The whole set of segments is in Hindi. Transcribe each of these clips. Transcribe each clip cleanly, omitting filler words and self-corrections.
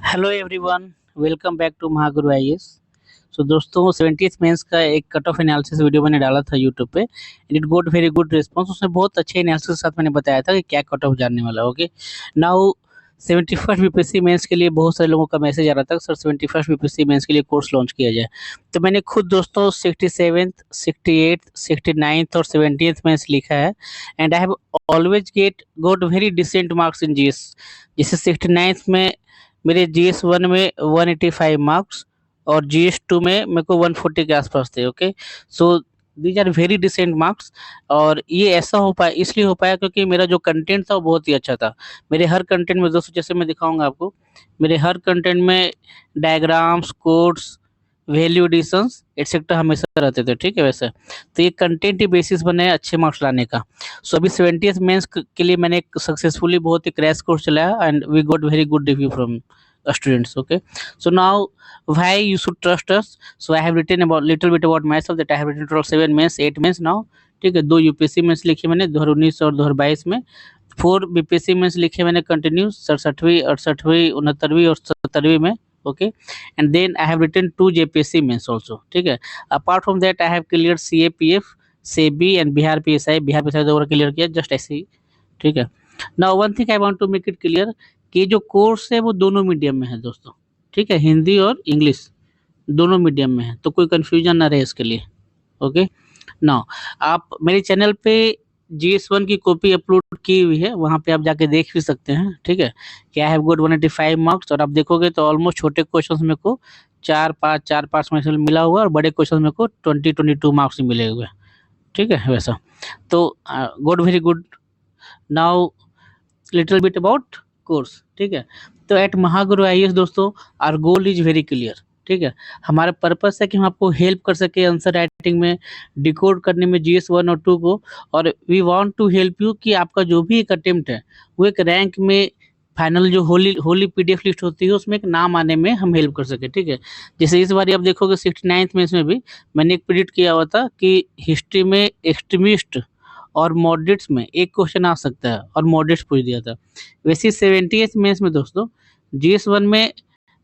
Hello everyone, welcome back to Mahaguru IAS. So दोस्तों, 70th मेंस का एक कट ऑफ एनालिसिस वीडियो मैंने डाला था यूट्यूब पे and it got very good response. उसमें बहुत अच्छे एनालिसिस के साथ मैंने बताया था कि क्या कट ऑफ जानने वाला। Okay, now 71st BPSC mains के लिए बहुत सारे लोगों का मैसेज आ रहा था सर 71st बीपीएससी मेंस के लिए कोर्स लॉन्च किया जाए। तो मैंने खुद दोस्तों 67th 68th 69th और 70th मेंस लिखा है and I have always got very decent marks in GS. जैसे 69th में मेरे जीएस 1 में 185 मार्क्स और जीएस 2 में मेरे को 140 के आसपास थे। Okay, so these are very decent marks. और ये ऐसा हो पाया, इसलिए हो पाया क्योंकि मेरा जो कंटेंट था वो बहुत ही अच्छा था। मेरे हर कंटेंट में दोस्तों, जैसे मैं दिखाऊंगा आपको, मेरे हर कंटेंट में diagrams, codes, value additions etcetera हमेशा रहते थे। ठीक है, वैसे तो ये कंटेंट ही बेसिस बने हैं अच्छे मार्क्स लाने का। सो अभी 70th मेंस के लिए मैंने सक्सेसफुली बहुत ही क्रैश कोर्स चलाया and we got very good review from students. Okay, so now why you should trust us? So I have written about little bit about myself, that I have written total 7 mains 8 mains now। ठीक है, 2 यूपीएससी मेंस लिखे मैंने 2019 और 2022 में, 4 बीपीएससी मेंस लिखे मैंने कंटिन्यू 67वीं 68वीं 69वीं और 70वीं में। Okay, and then I have written 2 JPSC mains also. ठीक है, apart from that I have clear CAPF, SEBI and Bihar PSI. Bihar PSI दोबारा क्लियर किया जस्ट ऐसे ही। ठीक है, now one thing I want to make it clear कि जो कोर्स है वो दोनों मीडियम में है दोस्तों। ठीक है, हिंदी और इंग्लिश दोनों मीडियम में है, तो कोई कंफ्यूजन ना रहे इसके लिए। ओके, नाउ आप मेरे चैनल पे GS1 की कॉपी अपलोड की हुई है, वहाँ पे आप जाके देख भी सकते हैं। ठीक है, कि आई हैव गॉट 185 मार्क्स और आप देखोगे तो ऑलमोस्ट छोटे क्वेश्चन मेरे को 4-5 मार्क्स में मिला हुआ और बड़े क्वेश्चन मेरे को 22 मार्क्स मिले हुए। ठीक है, वैसा तो got very good. Now little bit about course. ठीक है, तो एट महागुरु आईएएस दोस्तों, our goal is very clear. ठीक है, हमारा पर्पस है कि हम आपको हेल्प कर सके आंसर राइटिंग में, डिकोड करने में जीएस 1 और 2 को। और we want to help you कि आपका जो भी एक अटेम्प्ट है वो एक रैंक में, फाइनल जो होली पीडीएफ लिस्ट होती है उसमें एक नाम आने में हम हेल्प कर सके। ठीक है, जैसे इस बार आप देखोगे 69th में इसमें भी मैंने एक प्रिडिक्ट किया हुआ था कि हिस्ट्री में एक्सट्रीमिस्ट और मॉडरेट्स में एक क्वेश्चन आ सकता है और मॉडरेट्स पूछ दिया था। वैसे 70th मेंस में दोस्तों जीएस 1 में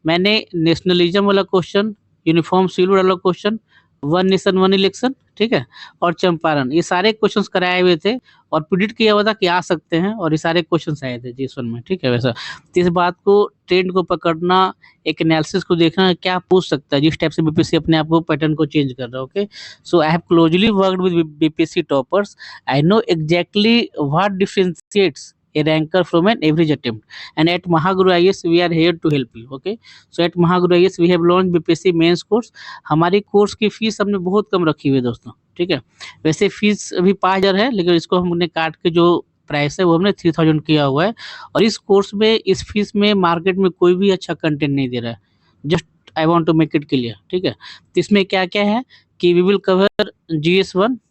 मैंने नेशनलिज्म वाला क्वेश्चन, यूनिफॉर्म सिविल वाला question, one nation one election, ठीक है, और चंपारण, ये सारे क्वेश्चंस कराए हुए थे और प्रिडिक्ट किया हुआ था कि आ सकते हैं और ये सारे क्वेश्चंस आए थे जीएस 1 में। ठीक है, वैसा तो इस बात को, ट्रेंड को पकड़ना, एक एनालिसिस को देखना क्या पूछ सकता है, जिस टाइप से बीपीएससी अपने आप को पैटर्न को चेंज कर रहा है। Okay, so I have closely worked with BPSC toppers. I know exactly what differentiates a ranker from an average attempt, and at Mahaguru IAS we are here to help you. Okay, so at Mahaguru IAS we have launched BPSC mains course. हमारी कोर्स की फीस हमने बहुत कम रखी हुई है दोस्तों। ठीक है, वैसे फीस अभी 5000 है, लेकिन इसको हमने काट के जो प्राइस है वो हमने 3000 किया हुआ है। और इस कोर्स में, इस फीस में मार्केट में कोई भी अच्छा कंटेंट नहीं दे रहा है। Just I want to make it clear. ठीक है, तो इसमें क्या क्या है कि we will cover GS1,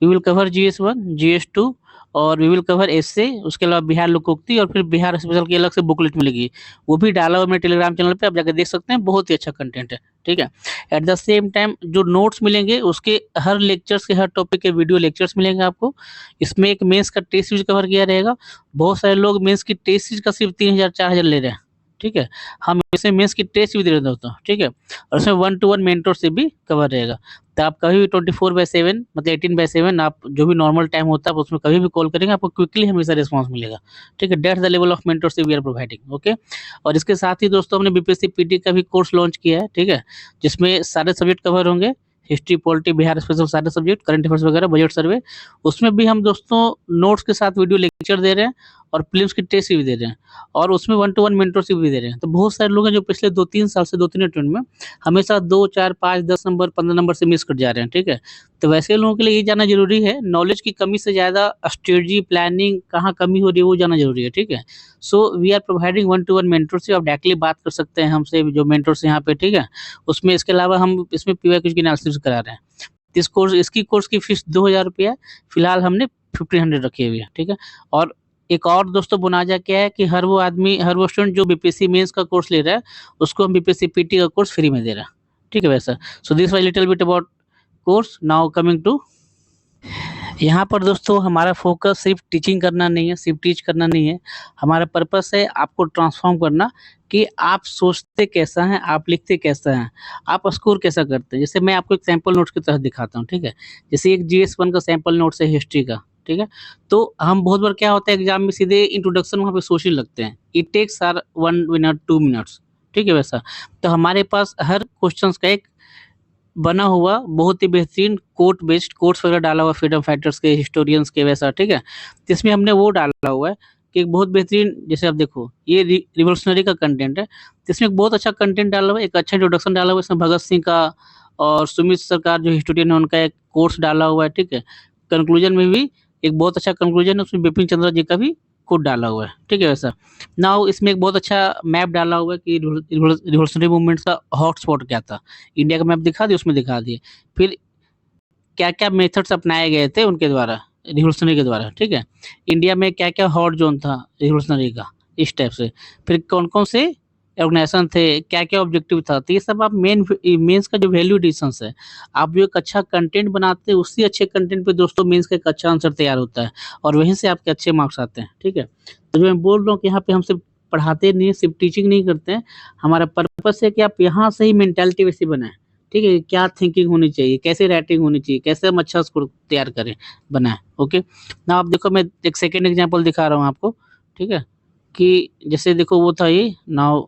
we will cover GS1, GS2 और वी विल कवर एसए, उसके अलावा बिहार लोकोक्ति और फिर बिहार स्पेशल की अलग से बुकलेट मिलेगी, वो भी डाला हुआ मेरे टेलीग्राम चैनल पे, आप जाकर देख सकते हैं, बहुत ही अच्छा कंटेंट है। ठीक है, एट द सेम टाइम जो नोट्स मिलेंगे उसके हर लेक्चर्स के, हर टॉपिक के वीडियो लेक्चर्स मिलेंगे आपको। इसमें एक मेंस का टेस्ट सीरीज कवर किया रहेगा। बहुत सारे लोग मेंस की टेस्ट सीरीज का सिर्फ 3000-4000 ले रहे हैं। ठीक है, हम इसमें मेंस की टेस्ट भी दे रहे हैं दोस्तों। ठीक है, और उसमें 1-to-1 मेंटरशिप भी कवर रहेगा। तो आप कभी भी 24/7 मतलब 18/7 आप जो भी नॉर्मल टाइम होता है आप उसमें कभी भी कॉल करेंगे, आपको क्विकली हमेशा रिस्पांस मिलेगा। ठीक है, that's the level of mentorship we are providing. Okay, और इसके साथ ही दोस्तों हमने बीपीएससी पीटी का भी कोर्स लॉन्च किया है। ठीक है, जिसमें सारे सब्जेक्ट कवर होंगे, हिस्ट्री, पॉलिटी, बिहार स्पेशल, सारे सब्जेक्ट, करंट अफेयर्स वगैरह, बजट सर्वे। उसमें भी हम दोस्तों नोट्स के साथ वीडियो लेक्चर दे रहे हैं और प्रीलिम्स की टेस्ट भी दे रहे हैं और उसमें 1-to-1 मेंटरशिप भी दे रहे हैं। तो बहुत सारे लोग हैं जो पिछले 2-3 साल से 2-3 अटेम्प्ट में हमेशा 2, 4, 5, 10 नंबर, 15 नंबर से मिस कर जा रहे हैं। ठीक है, तो वैसे लोगों के लिए ये जानना जरूरी है, नॉलेज की कमी से ज़्यादा स्ट्रेटजी प्लानिंग कहाँ कमी हो रही है वो जानना जरूरी है। ठीक है, so we are providing 1-to-1 mentorship. आप डायरेक्टली बात कर सकते हैं हमसे, जो मेंटर्स यहाँ पे। ठीक है, उसमें इसके अलावा हम इसमें PYQ की एनालिसिस करा रहे हैं। इसकी कोर्स की फीस 2000 रुपया है, फिलहाल हमने 1500 रखी हुई है। ठीक है, और एक और दोस्तों बुनाजा क्या है कि हर वो स्टूडेंट जो बीपीएससी मेंस का कोर्स ले रहा है उसको हम बीपीएससी पीटी का कोर्स फ्री में दे रहा है। ठीक है, वैसा। So this was little bit about course. Now coming to यहाँ पर दोस्तों हमारा फोकस सिर्फ टीचिंग करना नहीं है, सिर्फ टीच करना नहीं है। हमारा पर्पस है आपको ट्रांसफॉर्म करना कि आप सोचते कैसा हैं, आप लिखते कैसा हैं, आप स्कोर कैसा करते हैं। जैसे मैं आपको एक सैंपल नोट्स की तरह दिखाता हूँ, ठीक है। जैसे एक GS1 का सैंपल नोट्स है हिस्ट्री का, ठीक है। तो हम बहुत बार क्या होता है एग्जाम में सीधे इंट्रोडक्शन वहाँ पे सोचने लगते हैं। It takes are 1 minute 2 minutes, ठीक है वैसा। तो हमारे पास हर क्वेश्चंस का एक बना हुआ बहुत ही बेहतरीन कोट बेस्ड कोट्स वगैरह डाला हुआ फ्रीडम फाइटर्स के, हिस्टोरियंस के वैसा, ठीक है। जिसमें हमने वो डाला हुआ है कि एक बहुत बेहतरीन, जैसे आप देखो ये रिवोल्यूशनरी का कंटेंट है, जिसमें एक बहुत अच्छा कंटेंट डाला हुआ है, एक अच्छा इंट्रोडक्शन डाला हुआ है इसमें भगत सिंह का और सुमित सरकार जो हिस्टोरियन है उनका एक कोर्स डाला हुआ है, ठीक है। कंक्लूजन में भी एक बहुत अच्छा कंक्लूजन है, उसमें बिपिन चंद्र जी का भी कोट डाला हुआ है, ठीक है वैसा। नाउ इसमें एक बहुत अच्छा मैप डाला हुआ है कि रिवोल्यूशनरी मूवमेंट्स का हॉटस्पॉट क्या था, इंडिया का मैप दिखा दिए, उसमें दिखा दिए। फिर क्या-क्या मेथड्स अपनाए गए थे उनके द्वारा, रिवोल्यूशनरी के द्वारा, ठीक है। इंडिया में क्या-क्या हॉट ज़ोन था रिवोल्यूशनरी का, इस टाइप से। फिर कौन-कौन से ऑर्गेनाइजेशन थे, क्या-क्या ऑब्जेक्टिव था। तो ये सब आप मेंस का जो वैल्यू एडिशंस है, आप जो एक अच्छा कंटेंट बनाते हैं, उसी अच्छे कंटेंट पे दोस्तों मेंस का एक अच्छा आंसर तैयार होता है और वहीं से आपके अच्छे मार्क्स आते हैं, ठीक है। तो जो मैं बोल रहा हूँ कि यहाँ पे हम सिर्फ पढ़ाते नहीं हैं, सिर्फ टीचिंग नहीं करते हैं। हमारा पर्पस है कि आप यहाँ से ही मेंटालिटी वैसी बनाएँ। ठीक है, क्या थिंकिंग होनी चाहिए, कैसे राइटिंग होनी चाहिए, कैसे हम अच्छा स्कोर तैयार करें, बनाएँ, ओके। नाउ आप देखो मैं एक सेकंड एग्जांपल दिखा रहा हूँ आपको, ठीक है, कि जैसे देखो वो था ये नाउ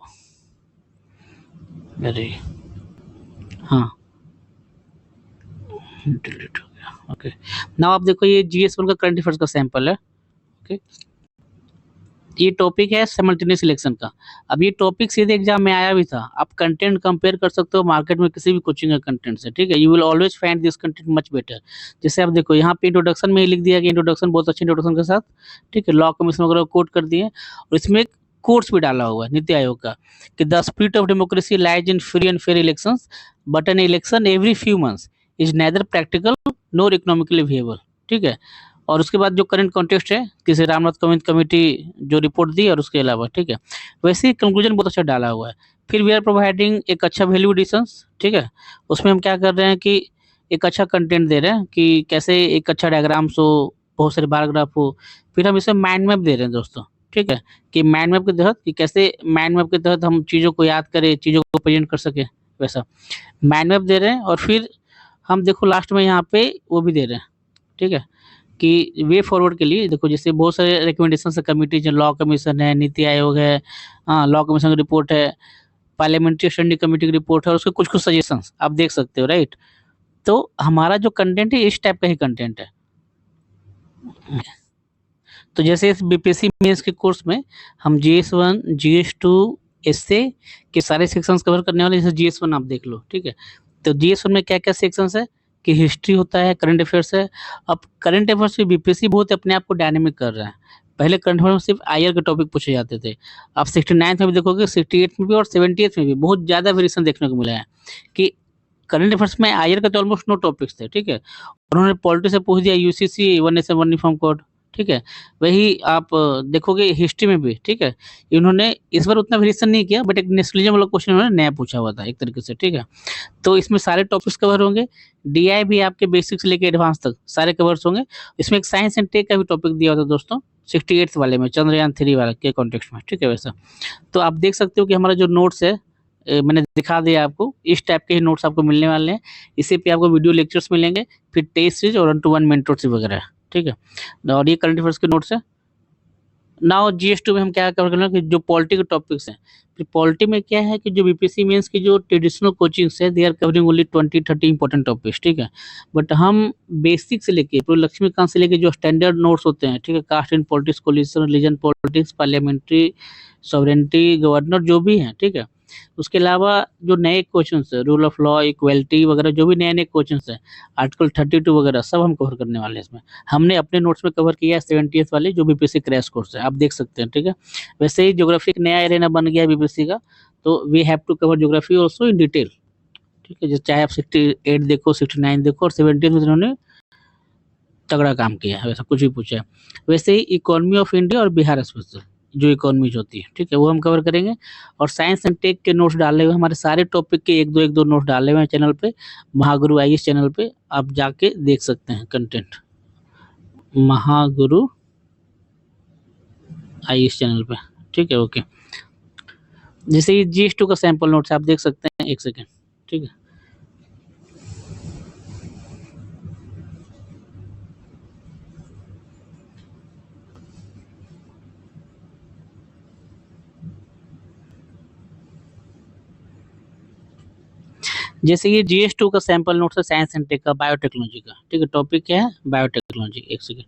अरे! हाँ, डिलीट हो गया, ओके। नाउ आप देखो ये GS1 का करंट अफेयर्स का सैंपल है, ओके। ये टॉपिक है सिमल्टेनियस सिलेक्शन का। अब ये टॉपिक सीधे एग्जाम में आया भी था। आप कंटेंट कंपेयर कर सकते हो मार्केट में किसी भी कोचिंग के कंटेंट से, ठीक है। You will always find this content much better. जैसे आप देखो यहाँ पे इंट्रोडक्शन में ही लिख दिया कि इंट्रोडक्शन बहुत अच्छे इंट्रोडक्शन के साथ, ठीक है, लॉ कमीशन वगैरह कोट कर दिए और इसमें एक कोट्स भी डाला हुआ है नीति आयोग का कि the spirit of democracy lies in free and fair elections but an election every few months is neither practical nor economically viable, ठीक है। और उसके बाद जो करंट कॉन्टेक्स्ट है किसी रामनाथ कोविंद कमेटी जो रिपोर्ट दी और उसके अलावा, ठीक है। वैसे ही कंक्लूजन बहुत अच्छा डाला हुआ है। फिर वी आर प्रोवाइडिंग एक अच्छा वैल्यू एडिशंस, ठीक है। उसमें हम क्या कर रहे हैं कि एक अच्छा कंटेंट दे रहे हैं कि कैसे एक अच्छा डायग्राम्स हो, बहुत सारे बार ग्राफ हो। फिर हम इसे माइंड मैप दे रहे हैं दोस्तों, ठीक है, कि माइंड मैप के तहत कि कैसे माइंड मैप के तहत हम चीज़ों को याद करें, चीज़ों को प्रेजेंट कर सकें, वैसा माइंड मैप दे रहे हैं। और फिर हम देखो लास्ट में यहाँ पे वो भी दे रहे हैं, ठीक है, कि वे फॉरवर्ड के लिए देखो जैसे बहुत सारे रिकमेंडेशंस है कमिटी, जो लॉ कमीशन है, नीति आयोग है, हाँ, लॉ कमीशन की रिपोर्ट है, पार्लियामेंट्री स्टैंडिंग कमेटी की रिपोर्ट है और उसके कुछ-कुछ सजेशंस आप देख सकते हो, राइट? तो हमारा जो कंटेंट है इस टाइप का ही कंटेंट है। तो जैसे इस बीपीएससी मेंस के कोर्स में हम जीएस1, जीएस2, एसए के सारे सेक्शंस कवर करने वाले, जैसे जीएस1 आप देख लो, ठीक है। तो जीएस1 में क्या-क्या सेक्शंस है कि हिस्ट्री होता है, करंट अफेयर्स है। अब करंट अफेयर्स में बीपीएससी बहुत अपने आप को डायनामिक कर रहा है। पहले करंट अफेयर्स में सिर्फ आईआर के टॉपिक पूछे जाते थे। आप 69th में भी देखोगे, 68th में भी और 70th में भी बहुत ज़्यादा वेरिएशन देखने को मिला है कि करंट अफेयर्स में आईआर के तो ऑलमोस्ट नो टॉपिक्स थे, ठीक है। उन्होंने पॉलिटी से पूछ दिया, UCC, one nation one uniform code, ठीक है। वही आप देखोगे हिस्ट्री में भी, ठीक है। इन्होंने इस बार उतना वेरिएशन नहीं किया बट एक नेशनलिज्म वाला क्वेश्चन उन्होंने नया पूछा हुआ था एक तरीके से, ठीक है। तो इसमें सारे टॉपिक्स कवर होंगे। डीआई भी आपके बेसिक से लेके एडवांस तक सारे कवर्स होंगे। इसमें एक साइंस एंड टेक का भी टॉपिक दिया हुआ था दोस्तों, 68th वाले में, चंद्रयान 3 वाला के कॉन्टेक्स्ट में, ठीक है वैसा। तो आप देख सकते हो कि हमारा जो नोट्स है मैंने दिखा दिया आपको, इस टाइप के ही नोट्स आपको मिलने वाले हैं। इसी पे आपको वीडियो लेक्चर्स मिलेंगे, फिर टेस्ट सीरीज और 1 टू 1 मेंटरशिप वगैरह, ठीक है। और ये करंट अफेयर्स के नोट्स है। नाउ जीएस2 में हम क्या कवर करेंगे कि जो पॉलिटी के टॉपिक्स हैं। फिर पॉलिटी में क्या है कि जो बीपीएससी मेंस की जो ट्रेडिशनल कोचिंग्स है, they are covering only 20-30 important topics, ठीक है। बट हम बेसिक से लेके पूरे लक्ष्मीकांत से लेके जो स्टैंडर्ड नोट्स होते हैं, ठीक है, caste and politics, coalition, religion politics, parliamentary, sovereignty, governor जो भी हैं, ठीक है। उसके अलावा जो नए क्वेश्चंस है, रूल ऑफ लॉ, इक्वालिटी वगैरह जो भी नए-नए क्वेश्चंस हैं, आर्टिकल 32 वगैरह सब हम कवर करने वाले हैं इसमें। हमने अपने नोट्स में कवर किया है 70th वाले जो बीपीएससी क्रैश कोर्स है, आप देख सकते हैं, ठीक है। वैसे ही ज्योग्राफी एक नया एरिया बन गया है बीपीएससी का, तो we have to cover geography also in detail, ठीक है। जो चाहे आप 68 देखो, 69 देखो और 70th में इन्होंने तगड़ा काम किया है, वैसा कुछ भी पूछा है। वैसे ही इकोनॉमी ऑफ इंडिया और बिहार स्पेशल जो इकोनॉमीज होती है, ठीक है, वो हम कवर करेंगे। और साइंस एंड टेक के नोट्स डाले हुए हमारे सारे टॉपिक के एक दो नोट्स डाले हुए हैं चैनल पे, महागुरु आईएएस चैनल पे, आप जाके देख सकते हैं कंटेंट, महागुरु आईएएस चैनल पे, ठीक है, ओके। जैसे ये GS2 का सैंपल नोट्स आप देख सकते हैं, एक सेकेंड, ठीक है। जैसे ये GS2 का सैंपल नोट्स है साइंस एंड टेक का, बायोटेक्नोलॉजी का, ठीक है। टॉपिक क्या है? बायोटेक्नोलॉजी, एक सेकेंड।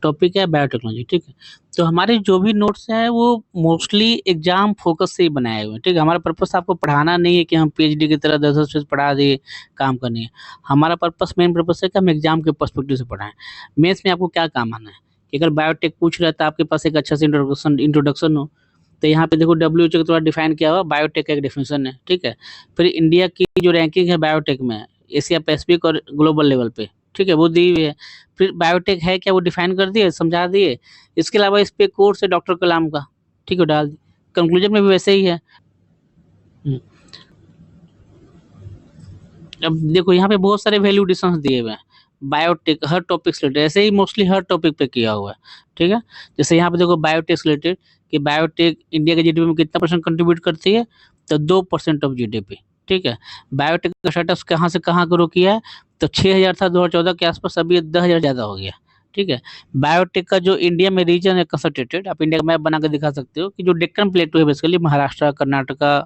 टॉपिक है बायोटेक्नोलॉजी, ठीक है। तो हमारे जो भी नोट्स हैं वो मोस्टली एग्जाम फोकस से ही बनाए हुए हैं, ठीक है। हमारा पर्पस आपको पढ़ाना नहीं है कि हम PhD की तरह 10-10 पेज पढ़ा दिए, काम करनी है। हमारा पर्पस, मेन पर्पस है कि हम एग्जाम के पर्सपेक्टिव से पढ़ाएं। मेंस में आपको क्या काम आना है कि अगर बायोटेक पूछ रहा है तो आपके पास एक अच्छा से इंट्रोडक्शन हो। तो यहाँ पे देखो WHO के द्वारा डिफाइन किया हुआ बायोटेक का एक डेफिनेशन है, ठीक है। फिर इंडिया की जो रैंकिंग है बायोटेक में, एशिया पैसिफिक और ग्लोबल लेवल पे, ठीक है, वो दी हुई है। फिर बायोटेक है क्या, वो डिफाइन कर दिए, समझा दिए। इसके अलावा इस पे कोर्स है डॉक्टर कलाम का, ठीक है, डाल दिए। कंक्लूजन में भी वैसे ही है। हम्म, अब देखो यहाँ पे बहुत सारे वैल्यू एडिशंस दिए हुए हैं। बायोटेक हर टॉपिक से रिलेटेड, ऐसे ही मोस्टली हर टॉपिक पे किया हुआ है, ठीक है। जैसे यहाँ पे देखो बायोटेक से रिलेटेड कि बायोटेक इंडिया के GDP में कितना परसेंट कंट्रीब्यूट करती है, तो 2% ऑफ GDP, ठीक है। बायोटेक का स्टार्टअप कहाँ से कहाँ ग्रो किया है, तो 6,000 था 2014 के आसपास, अभी 10,000 ज़्यादा हो गया, ठीक है। बायोटेक का जो इंडिया में रीजन है कंसंट्रेटेड, आप इंडिया का मैप बना कर दिखा सकते हो कि जो डेक्कन प्लेटू है बेसिकली महाराष्ट्र, कर्नाटका,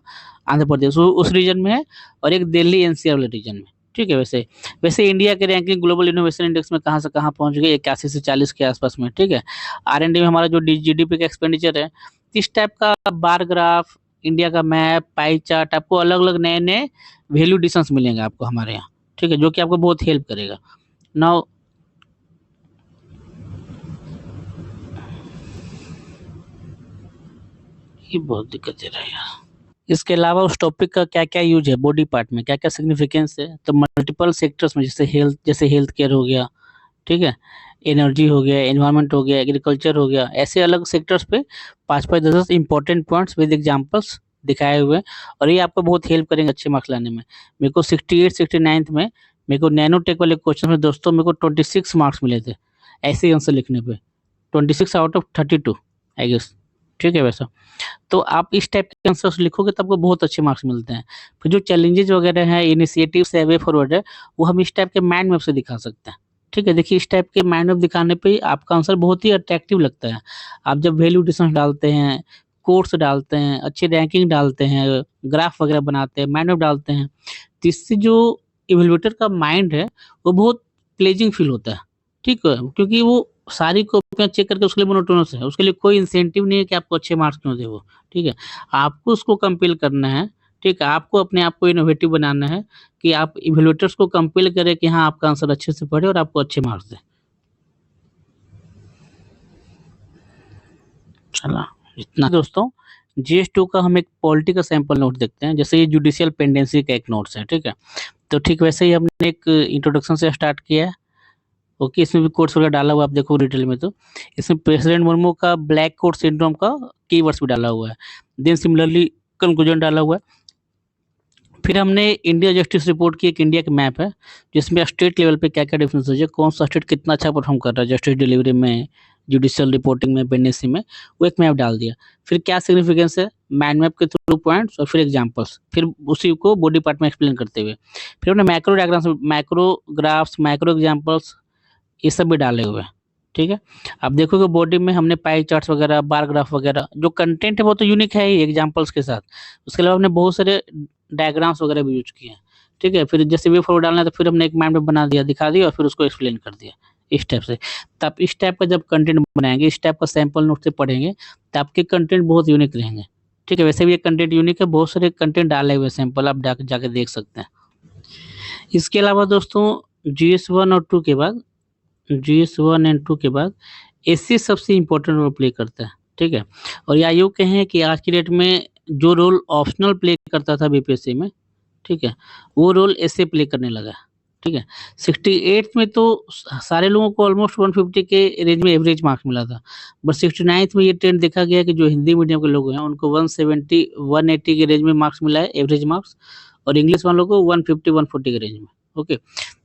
आंध्र प्रदेश, उस रीजन में है। और एक दिल्ली NCR वाले रीजन में, ठीक है। वैसे वैसे इंडिया की रैंकिंग ग्लोबल इनोवेशन इंडेक्स में कहाँ से कहाँ पहुंच गई, 81 से 40 के आसपास में, ठीक है। R&D में हमारा जो GDP का एक्सपेंडिचर है, इस टाइप का बार ग्राफ, इंडिया का मैप, पाई चार्ट, आपको अलग अलग नए नए वैल्यू एडिशंस मिलेंगे आपको हमारे यहाँ, ठीक है, जो कि आपको बहुत हेल्प करेगा। नाउ ये बहुत दिक्कत दे रहा है यार। इसके अलावा उस टॉपिक का क्या क्या यूज है बॉडी पार्ट में, क्या क्या सिग्निफिकेंस है, तो मल्टीपल सेक्टर्स में, जैसे हेल्थ केयर हो गया, ठीक है, एनर्जी हो गया, एनवायरनमेंट हो गया, एग्रीकल्चर हो गया, ऐसे अलग सेक्टर्स पे 5-5, 10-10 इंपॉर्टेंट पॉइंट्स विद एग्जांपल्स दिखाए हुए हैं। और ये आपको बहुत हेल्प करेंगे अच्छे मार्क्स लाने में। मेरे को 68-69 में मेरे को नैनो टेक वाले क्वेश्चन में दोस्तों मेरे को 26 मार्क्स मिले थे ऐसे आंसर लिखने पे, 26 आउट ऑफ 32 आई गेस, ठीक है। वैसा तो आप इस टाइप के आंसर्स लिखोगे तो आपको बहुत अच्छे मार्क्स मिलते हैं। फिर जो चैलेंजेस वगैरह हैं, इनिशिएटिव्स है, वे फॉरवर्ड है, वो हम इस टाइप के माइंड मैप से दिखा सकते हैं, ठीक है। देखिए इस टाइप के माइंड मैप दिखाने पे आपका आंसर बहुत ही अट्रैक्टिव लगता है। आप जब वैल्यू एडिशन डालते हैं, कोर्स डालते हैं, अच्छी रैंकिंग डालते हैं, ग्राफ वगैरह बनाते हैं, माइंड मैप डालते हैं, तो इससे जो इवैल्यूएटर का माइंड है वो बहुत प्लेजिंग फील होता है, ठीक है। क्योंकि वो सारी कॉपियाँ चेक करके उसके लिए मोनोटोनस है, उसके लिए कोई इंसेंटिव नहीं है कि आपको अच्छे मार्क्स क्यों दे वो, ठीक है। आपको उसको कंपेल करना है, ठीक है। आपको अपने आप को इनोवेटिव बनाना है कि आप इवैल्यूएटर्स को कंपेल करें कि हाँ आपका आंसर अच्छे से पढ़े और आपको अच्छे मार्क्स दें। चला इतना दोस्तों। GS2 का हम एक पॉलिटी का सैंपल नोट देखते हैं। जैसे ये जुडिशियल पेंडेंसी का एक नोट्स है, ठीक है। तो ठीक वैसे ही हमने एक इंट्रोडक्शन से स्टार्ट किया है, ओके। इसमें भी कोट्स वगैरह डाला हुआ है, आप देखो डिटेल में। तो इसमें प्रेसिडेंट मुर्मू का ब्लैक कोट सिंड्रोम का कीवर्ड्स भी डाला हुआ है। देन सिमिलरली कंक्लूजन डाला हुआ है। फिर हमने इंडिया जस्टिस रिपोर्ट की एक इंडिया का मैप है जिसमें स्टेट लेवल पे क्या क्या डिफरेंस है, कौन सा स्टेट कितना अच्छा परफॉर्म कर रहा है जस्टिस डिलीवरी में, जुडिशियल रिपोर्टिंग में, पेंडेंसी में, वो एक मैप डाल दिया। फिर क्या सिग्निफिकेंस है, माइंड मैप के थ्रू पॉइंट्स और फिर एग्जांपल्स, फिर उसी को बॉडी पार्ट में एक्सप्लेन करते हुए फिर हमने macro diagrams, macro graphs, micro examples, ये सब भी डाले हुए हैं, ठीक है। अब देखोगे बॉडी में हमने पाई चार्ट्स वगैरह, बार ग्राफ वगैरह, जो कंटेंट है वो तो यूनिक है ही एग्जांपल्स के साथ। उसके अलावा हमने बहुत सारे डायग्राम्स वगैरह भी यूज किए हैं, ठीक है। फिर जैसे वे फॉरवर्ड डालना है तो फिर हमने एक माइंड मैप बना दिया, दिखा दिया और फिर उसको एक्सप्लेन कर दिया इस टाइप से। तो आप इस टाइप का जब कंटेंट बनाएंगे, इस टाइप का सैंपल नोट से पढ़ेंगे तो आपके कंटेंट बहुत यूनिक रहेंगे, ठीक है। वैसे भी ये कंटेंट यूनिक है, बहुत सारे कंटेंट डाले हुए सैंपल आप जाके देख सकते हैं। इसके अलावा दोस्तों GS1 और 2 के बाद, GS1 एंड 2 के बाद एससी सबसे इम्पोर्टेंट रोल प्ले करता है, ठीक है। और या यूँ कहें कि आज की डेट में जो रोल ऑप्शनल प्ले करता था BPSC में, ठीक है, वो रोल एसए प्ले करने लगा, ठीक है। 68 में तो सारे लोगों को ऑलमोस्ट 150 के रेंज में एवरेज मार्क्स मिला था, बट 69 में ये ट्रेंड देखा गया कि जो हिंदी मीडियम के लोग हैं उनको 170 180 के रेंज में मार्क्स मिला है एवरेज मार्क्स, और इंग्लिश वालों को 150 140 के रेंज में, ओके।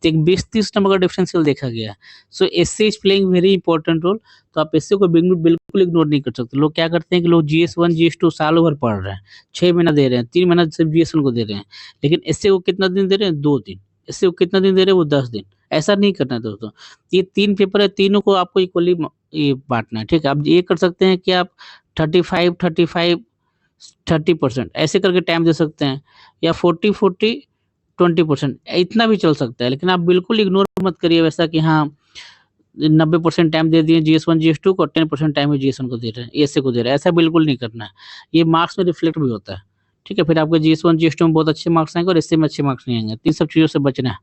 तो एक 20-30 नंबर का डिफरेंशियल देखा गया है। So SA is playing very important role. तो आप एसए को बिल्कुल इग्नोर नहीं कर सकते। लोग क्या करते हैं कि लोग जीएस 1 जीएस 2 साल भर पढ़ रहे हैं, 6 महीना दे रहे हैं, 3 महीना सिर्फ जीएस 1 को दे रहे हैं, लेकिन एसए को कितना दिन दे रहे हैं, 2 दिन। एसए को कितना दिन दे रहे हैं, वो 10 दिन। ऐसा नहीं करना है दोस्तों। ये 3 पेपर है, तीनों को आपको इक्वली ये बांटना है। ठीक है, आप ये कर सकते हैं कि आप 35-35-30% ऐसे करके टाइम दे सकते हैं, या 40-40-20% इतना भी चल सकता है। लेकिन आप बिल्कुल इग्नोर मत करिए वैसा कि हाँ 90% टाइम दे दिए जीएस 1 जीएस 2 को, 10% टाइम जीएस 1 को दे रहे हैं, एसए को दे रहे हैं। ऐसा बिल्कुल नहीं करना है, ये मार्क्स में रिफ्लेक्ट भी होता है। ठीक है, फिर आपके जीएस 1 जीएस 2 में बहुत अच्छे मार्क्स आएंगे और एसए में अच्छे मार्क्स नहीं आएंगे। तो इन सब चीज़ों से बचना है।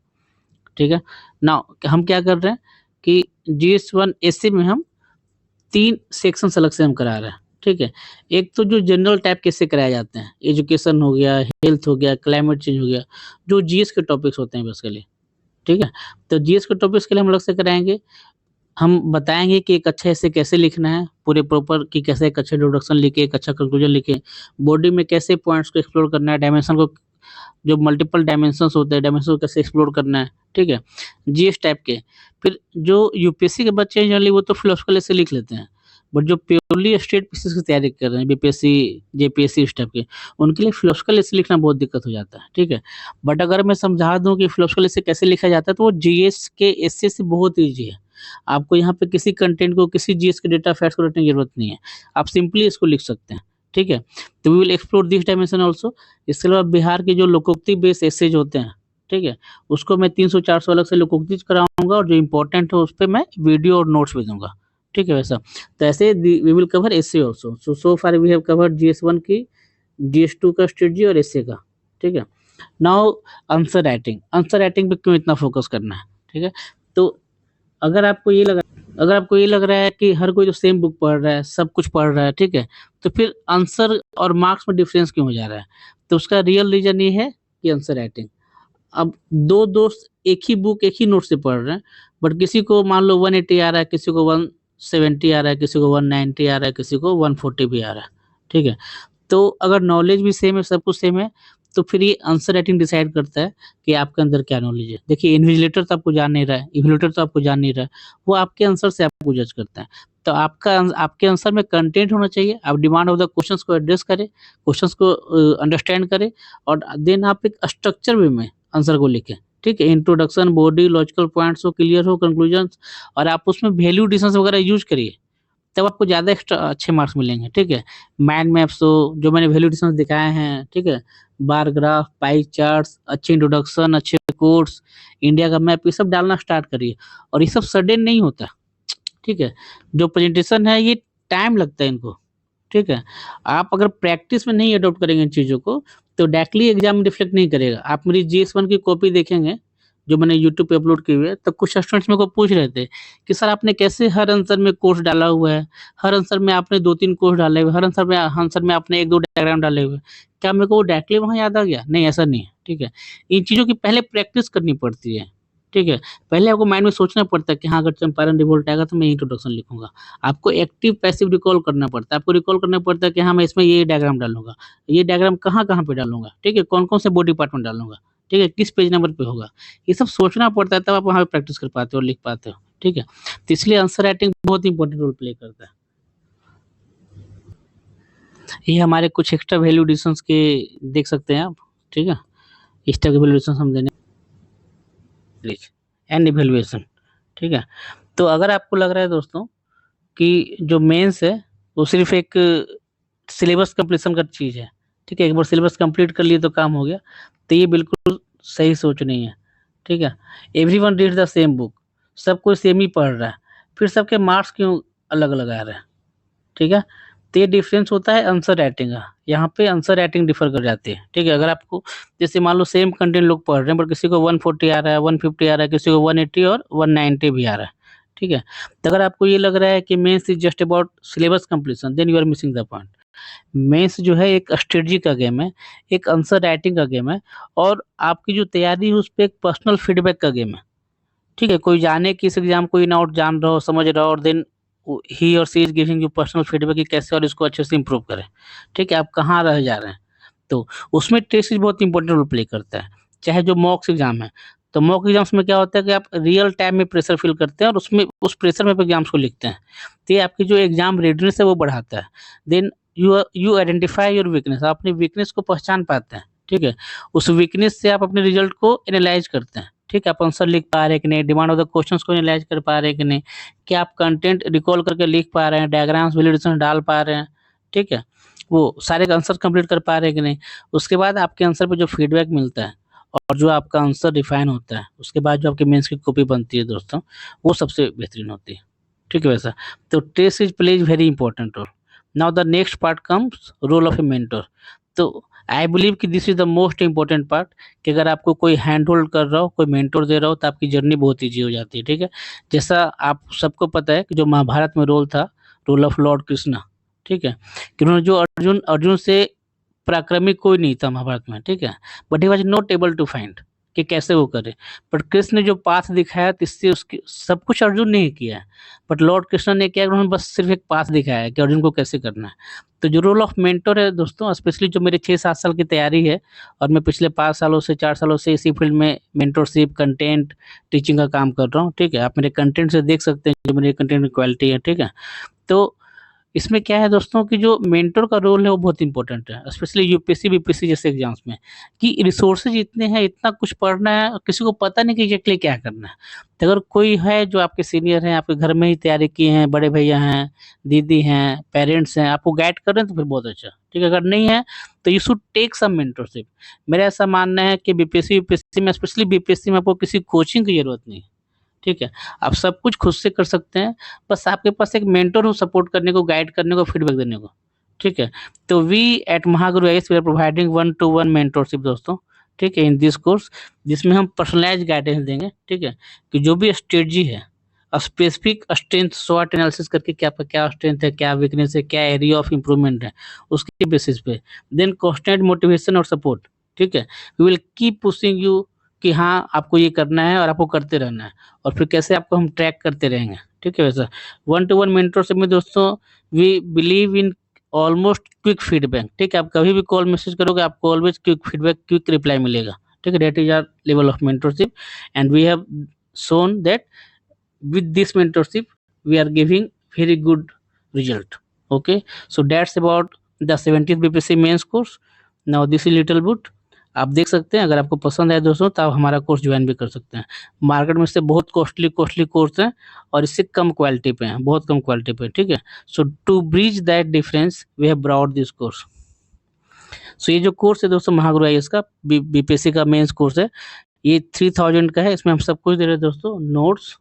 ठीक है, नाउ हम क्या कर रहे हैं कि जीएस 1 एसए में हम 3 सेक्शन अलग से हम करा रहे हैं। ठीक है, एक तो जो जनरल टाइप के से कराए जाते हैं, एजुकेशन हो गया, हेल्थ हो गया, क्लाइमेट चेंज हो गया, जो जीएस के टॉपिक्स होते हैं बेसिकली। ठीक है, तो जीएस के टॉपिक्स के लिए हम अलग से कराएंगे। हम बताएंगे कि एक अच्छा ऐसे कैसे लिखना है, पूरे प्रॉपर कि कैसे एक अच्छा इंट्रोडक्शन लिखे, एक अच्छा कंक्लूजन लिखे, बॉडी में कैसे पॉइंट्स को एक्सप्लोर करना है, डायमेंशन को, जो मल्टीपल डायमेंशंस होते हैं, डायमेंशन को कैसे एक्सप्लोर करना है। ठीक है, जीएस टाइप के। फिर जो यूपीएससी के बच्चे हैं जनरली वो तो फिलोसफिकल ऐसे लिख लेते हैं, बट जो प्योरली स्टेट पीसीएस की तैयारी कर रहे हैं, बीपीएससी, जेपीएससी इस टाइप के, उनके लिए फिलोसफिकल ऐसे लिखना बहुत दिक्कत हो जाता है। ठीक है, बट अगर मैं समझा दूं कि फिलोसफिकल ऐसे कैसे लिखा जाता है, तो वो जीएस के एसए से बहुत ईजी है। आपको यहाँ पे किसी कंटेंट को, किसी जीएस के डेटा फैक्ट्स को रटने की जरूरत नहीं है, आप सिंपली इसको लिख सकते हैं। ठीक है, तो we will explore this dimension also. इसके अलावा बिहार के जो लोकोक्ति बेस्ड एसेज होते हैं, ठीक है, उसको मैं 300-400 अलग से लोकोक्ति कराऊंगा, और जो इंपॉर्टेंट है उस पर मैं वीडियो और नोट्स भी दूंगा। ठीक है, वैसा तो ऐसे we will cover essay also. So far we have covered GS 1 की, जीएस 2 का स्ट्रेटजी और एसे का। ठीक है, नाउ आंसर राइटिंग पे क्यों इतना फोकस करना है। ठीक है, तो अगर आपको ये लग रहा है कि हर कोई तो सेम बुक पढ़ रहा है, सब कुछ पढ़ रहा है, ठीक है, तो फिर आंसर और मार्क्स में डिफरेंस क्यों हो जा रहा है। तो उसका रियल रीजन ये है कि आंसर राइटिंग। अब 2 दोस्त एक ही बुक, एक ही नोट से पढ़ रहे हैं, बट किसी को मान लो 180 आ रहा है, किसी को 170 आ रहा है, किसी को 190 आ रहा है, किसी को 140 भी आ रहा है। ठीक है, तो अगर नॉलेज भी सेम है, सब कुछ सेम है, तो फिर ये आंसर राइटिंग डिसाइड करता है कि आपके अंदर क्या नॉलेज है। देखिए, इन्विजिलेटर तो आपको जान नहीं रहा है, इवैल्यूएटर तो आपको जान नहीं रहा है, वो आपके आंसर से आपको जज करता है। तो आपके आंसर में कंटेंट होना चाहिए। आप डिमांड ऑफ द क्वेश्चंस को एड्रेस करें, क्वेश्चंस को अंडरस्टैंड करें, और देन आप एक स्ट्रक्चर वे में आंसर को लिखें। ठीक है, इंट्रोडक्शन, बॉडी, लॉजिकल पॉइंट्स हो, क्लियर हो, कंक्लूजन, और आप उसमें वैल्यू एडिशंस वगैरह यूज करिए, तब आपको ज़्यादा एक्स्ट्रा अच्छे मार्क्स मिलेंगे। ठीक है, माइंड मैप्स हो, जो मैंने वैल्यू एडिशंस दिखाए हैं, ठीक है, बार ग्राफ, पाई चार्ट्स, अच्छे इंट्रोडक्शन, अच्छे कोट्स, इंडिया का मैप, ये सब डालना स्टार्ट करिए। और ये सब सडन नहीं होता। ठीक है, जो प्रेजेंटेशन है ये टाइम लगता है इनको। ठीक है, आप अगर प्रैक्टिस में नहीं अडॉप्ट करेंगे इन चीज़ों को, तो डायरेक्टली एग्जाम में रिफ्लेक्ट नहीं करेगा। आप मेरी जीएस 1 की कॉपी देखेंगे जो मैंने यूट्यूब पे अपलोड की हुई है, तो कुछ स्टूडेंट्स मेरे को पूछ रहे थे कि सर आपने कैसे हर आंसर में कोट्स डाला हुआ है, हर आंसर में आपने 2-3 कोट्स डाले हुए, हर आंसर में आपने 1-2 डायग्राम डाले हुए, क्या मेरे को वो डायरेक्टली वहाँ याद आ गया? नहीं, ऐसा नहीं है। ठीक है, इन चीज़ों की पहले प्रैक्टिस करनी पड़ती है। ठीक है, पहले आपको माइंड में सोचना पड़ता है कि हाँ, अगर चंपारण रिवोल्ट आएगा तो मैं इंट्रोडक्शन लिखूंगा। आपको एक्टिव पैसिव रिकॉल करना पड़ता है। आपको रिकॉल करना पड़ता है कि हाँ, मैं इसमें ये डायग्राम डालूंगा, ये डायग्राम कहाँ-कहाँ पे डालूंगा, ठीक है, कौन-कौन से बॉडी पार्ट में डालूंगा, ठीक है, किस पेज नंबर पे होगा, ये सब सोचना पड़ता है, तब आप वहाँ पे प्रैक्टिस कर पाते हो और लिख पाते हो। ठीक है, तो इसलिए आंसर राइटिंग बहुत इंपॉर्टेंट रोल प्ले करता है। ये हमारे कुछ एक्स्ट्रा वैल्यू एडिशंस के देख सकते हैं आप। ठीक है, एक्स्ट्रा वैल्यू एडिशंस हम देने एंड इवैल्यूएशन। ठीक है, तो अगर आपको लग रहा है दोस्तों कि जो मेंस है वो सिर्फ एक सिलेबस कंप्लीशन का चीज़ है, ठीक है, एक बार सिलेबस कंप्लीट कर लिए तो काम हो गया, तो ये बिल्कुल सही सोच नहीं है। ठीक है, everyone read the same book, सब कोई सेम ही पढ़ रहा है, फिर सबके मार्क्स क्यों अलग-अलग आ रहे हैं? ठीक है, तो ये डिफरेंस होता है आंसर राइटिंग का। यहाँ पे आंसर राइटिंग डिफर कर जाती है। ठीक है, अगर आपको जैसे मान लो सेम कंटेंट लोग पढ़ रहे हैं, बट किसी को 140 आ रहा है, 150 आ रहा है, किसी को 180 और 190 भी आ रहा है। ठीक है, तो अगर आपको ये लग रहा है कि mains is just about syllabus completion, then you are missing the point. Mains जो है एक स्ट्रेटजी का गेम है, एक आंसर राइटिंग का गेम है, और आपकी जो तैयारी है उस पे एक पर्सनल फीडबैक का गेम है। ठीक है, कोई जाने कि इस एग्जाम कोई ना और जान रहा हो, समझ रहा हो, और देन ही और she is giving you personal feedback कि कैसे और इसको अच्छे से इम्प्रूव करें। ठीक है, आप कहाँ रह जा रहे हैं, तो उसमें टेस्ट बहुत इंपॉर्टेंट रोल प्ले करता है। चाहे जो मॉक्स एग्जाम है, तो मॉक एग्जाम्स में क्या होता है कि आप रियल टाइम में प्रेशर फील करते हैं और उसमें उस प्रेशर में एग्जाम्स को लिखते हैं, तो ये आपकी जो एग्जाम रेडीनेस है वो बढ़ाता है। Then you identify your weakness, आप अपनी वीकनेस को पहचान पाते हैं, ठीक है। उस वीकनेस से आप अपने रिजल्ट को एनालाइज करते हैं, ठीक है। आप आंसर लिख पा रहे हैं कि नहीं, डिमांड ऑफ द क्वेश्चंस को एनालाइज कर पा रहे हैं कि नहीं, क्या आप कंटेंट रिकॉल करके लिख पा रहे हैं, डायग्राम्स वैलिडेशन डाल पा रहे हैं, ठीक है। वो सारे आंसर कंप्लीट कर पा रहे हैं कि नहीं। उसके बाद आपके आंसर पे जो फीडबैक मिलता है और जो आपका आंसर रिफाइन होता है, उसके बाद जो आपकी मेंस की कॉपी बनती है दोस्तों, वो सबसे बेहतरीन होती है, ठीक है वैसा। तो test is plays very important role. Now the next part comes role of a mentor. तो आई बिलीव कि this is the most important part, कि अगर आपको कोई हैंड होल्ड कर रहा हो, कोई मेंटोर दे रहा हो, तो आपकी जर्नी बहुत ईजी हो जाती है, ठीक है। जैसा आप सबको पता है कि जो महाभारत में रोल था, रोल ऑफ लॉर्ड कृष्णा, ठीक है, कि उन्होंने जो अर्जुन अर्जुन से पराक्रमी कोई नहीं था महाभारत में, ठीक है, but he was not able to find कि कैसे वो करे। बट कृष्ण ने जो पाथ दिखाया, इससे उसकी सब कुछ अर्जुन ने ही किया है, बट लॉर्ड कृष्ण ने क्या, उन्होंने बस सिर्फ एक पाथ दिखाया है कि अर्जुन को कैसे करना है। तो जो रोल ऑफ मेंटर है दोस्तों, स्पेशली जो मेरे 6-7 साल की तैयारी है और मैं पिछले 5 सालों से 4 सालों से इसी फील्ड में मेंटरशिप, कंटेंट, टीचिंग का काम कर रहा हूँ, ठीक है। आप मेरे कंटेंट से देख सकते हैं जो मेरे कंटेंट की क्वालिटी है, ठीक है। तो इसमें क्या है दोस्तों कि जो मेंटर का रोल है वो बहुत इंपॉर्टेंट है, स्पेशली यूपीएससी बीपीएससी जैसे एग्जाम्स में, कि रिसोर्सेज इतने हैं, इतना कुछ पढ़ना है, किसी को पता नहीं कि एग्जैक्टली क्या करना है। तो अगर कोई है जो आपके सीनियर हैं, आपके घर में ही तैयारी किए हैं, बड़े भैया हैं, दीदी हैं, पेरेंट्स हैं, आपको गाइड कर रहे हैं, तो फिर बहुत अच्छा, ठीक है। अगर नहीं है तो you should take some mentorship. मेरा ऐसा मानना है कि बीपीएससी यूपीएससी में, स्पेशली बीपीएससी में, आपको किसी कोचिंग की जरूरत नहीं है, ठीक है। आप सब कुछ खुद से कर सकते हैं, बस आपके पास एक मेंटर हो सपोर्ट करने को, गाइड करने को, फीडबैक देने को, ठीक है। तो we at Mahaguru IAS we are providing 1-to-1 mentorship दोस्तों, ठीक है, इन दिस कोर्स, जिसमें हम पर्सनलाइज्ड गाइडेंस देंगे, ठीक है, कि जो भी स्ट्रेटजी है, स्पेसिफिक स्ट्रेंथ स्वॉट एनालिसिस करके क्या आपका क्या स्ट्रेंथ है, क्या वीकनेस है, क्या एरिया ऑफ इंप्रूवमेंट है, उसके बेसिस पे देन कांस्टेंट मोटिवेशन और सपोर्ट, ठीक है। We will keep pushing you कि हाँ आपको ये करना है और आपको करते रहना है, और फिर कैसे आपको हम ट्रैक करते रहेंगे, ठीक है। वैसा 1-to-1 मेंटरशिप में दोस्तों we believe in almost quick feedback, ठीक है। आप कभी भी कॉल मैसेज करोगे, आपको always quick feedback, quick reply मिलेगा, ठीक है। That is our level of mentorship and we have shown that with this mentorship we are giving very good result. Okay, so that's about the 70th BPSC mains course. Now this is little bit, आप देख सकते हैं, अगर आपको पसंद आए दोस्तों तो आप हमारा कोर्स ज्वाइन भी कर सकते हैं। मार्केट में से बहुत कॉस्टली कोर्स हैं और इससे कम क्वालिटी पे हैं, बहुत कम क्वालिटी पे, ठीक है। So to bridge that difference we have brought this course. So ये जो कोर्स है दोस्तों महागुरु आईएएस का बीपीएससी का मेंस कोर्स है, ये 3000 का है। इसमें हम सब कुछ दे रहे हैं दोस्तों, नोट्स,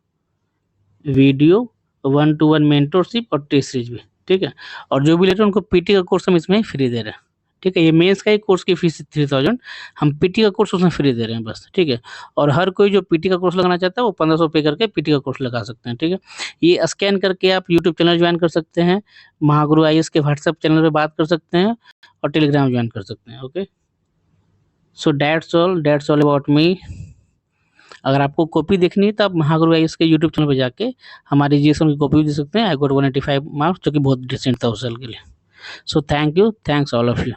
वीडियो, 1-to-1 मेंटरशिप और टेस्ट सीरीज भी, ठीक है। और जो भी लेते हैं उनको पीटी का कोर्स हम इसमें फ्री दे रहे हैं, ठीक है। ये मेंस का ही कोर्स की फीस 3000, हम पीटी का कोर्स उसमें फ्री दे रहे हैं बस, ठीक है। और हर कोई जो पीटी का कोर्स लगाना चाहता है वो 1500 पे करके पीटी का कोर्स लगा सकते हैं, ठीक है। ये स्कैन करके आप यूट्यूब चैनल ज्वाइन कर सकते हैं, महागुरु आईएएस के व्हाट्सएप चैनल पर बात कर सकते हैं और टेलीग्राम ज्वाइन कर सकते हैं। Okay, so that's all about me. अगर आपको कॉपी देखनी है तो आप महागुरु आईएएस के यूट्यूब चैनल पर जाके हमारी जीएसएम की कॉपी भी दे सकते हैं। आई गॉट 185 मार्क्स, जो कि बहुत डिसेंट था उस साल के लिए। So thank you, thanks all of you.